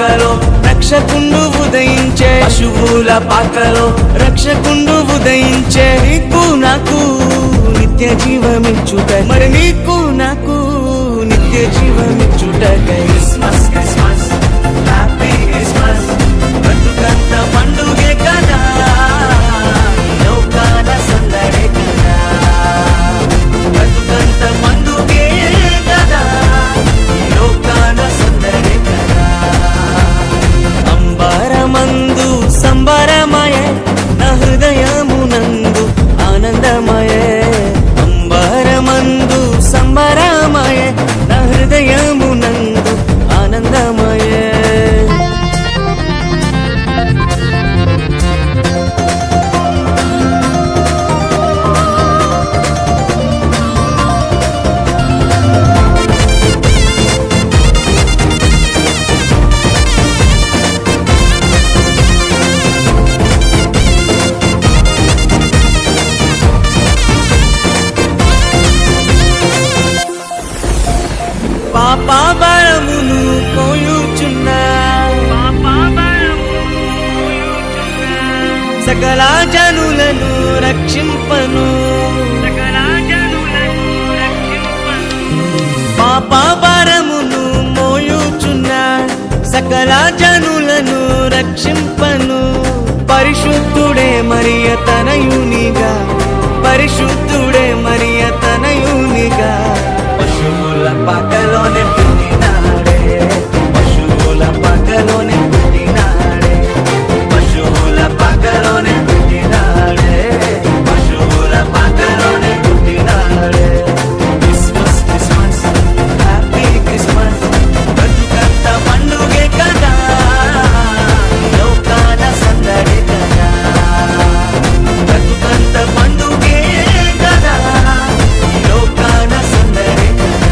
పాకలో రక్షకుండు ఉదయించే, పశువుల పాకలో రక్షకుండు ఉదయించే. నీకు నాకు నిత్య జీవమిచ్చుటకై, మరి నీకు నాకు నిత్య జీవమిచ్చుటకై. క్రిస్మస్ క్రిస్మస్ హ్యాపీ క్రిస్మస్, బ్రతుకంత పండుగే కదా, లోకాల సందడే కదా, బ్రతుకంత పండుగే కదా, లోకాల సందడే కదా. అంబరమందు సంబరమయే, నా హృదయమునందు ఆనందమయే. అంబరమందు సంబరమయే, నా హృదయమునందు ఆనందమయే. పాపభరమును మోయుచున్నా, సకల జనులను రక్షింపను, పాపభరమును మోయుచున్నా, సకల జనులను రక్షింపను. పరిశుద్ధుడే మరియ తనయునిగా, పరిశుద్ధుడే మరియ తనయునిగా. పశువుల పాకలోనే పుట్టినాడే, పశువుల పాకలోనే పుట్టినాడే, పశువుల పాకలోనే పుట్టినాడే, పశువుల పాకలోనే పుట్టినాడే. క్రిస్మస్ క్రిస్మస్ హ్యాపీ క్రిస్మస్, బ్రతుకంత పండుగే కదా, లోకాల సందడే కదా, బ్రతుకంత పండుగే కదా, లోకాల సందడే కదా.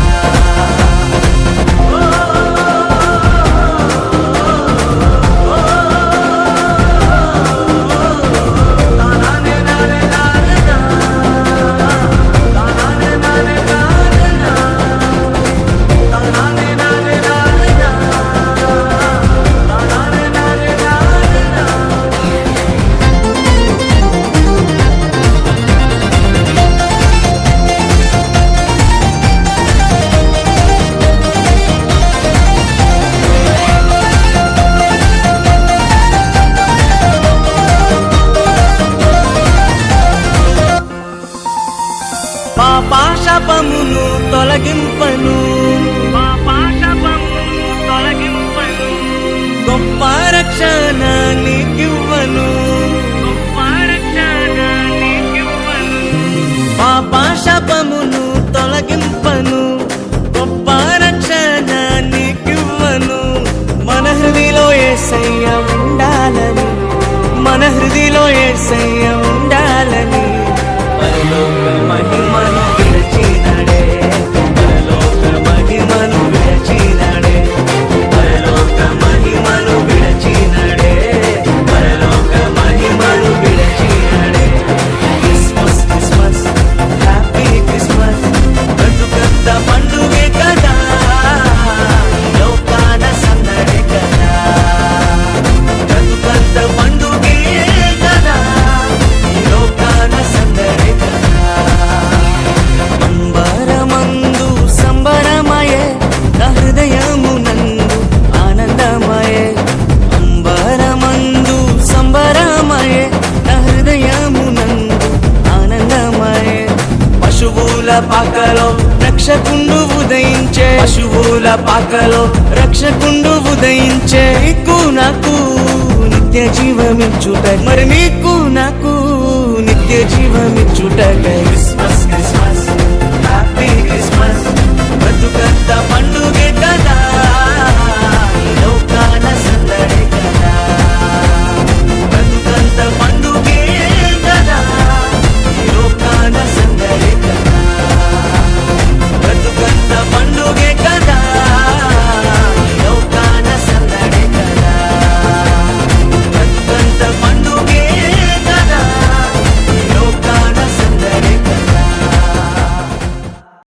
పాపశాపమును తొలగింపను, గొప్ప రక్షణ నీకివ్వను, పాపశాపమును తొలగింపను, గొప్ప రక్షణ నీకివ్వను. మన హృదిలో యేసయ్య ఉండాలని, మన హృదిలో యేసయ్య ఉండాలని. పరలోక మహిమను విరచినాడే, పరలోక మహిమను విరచినాడే, పరలోక మహిమను విరచినాడే, పరలోక మహిమను విరచినాడే. క్రిస్మస్ క్రిస్మస్ హ్యాపీ క్రిస్మస్, బ్రతుకంత పండుగే కదా, లోకాల సందడే కదా, బ్రతుకంత పండుగే కదా, లోకాల సందడే కదా. అంబరమందు సంబరమయే, నా హృదయమునందు ఆనందమయే. అంబరమందు సంబరమయే, నా హృదయమునందు ఆనందమయే. పశువుల పాకలో రక్షకుండు ఉదయించే, పశువుల పాకలో రక్షకుండు ఉదయించే. నీకు నాకు నిత్య జీవమిచ్చుటకై, మరి నీకు నాకు నిత్య జీవమిచ్చుటకై.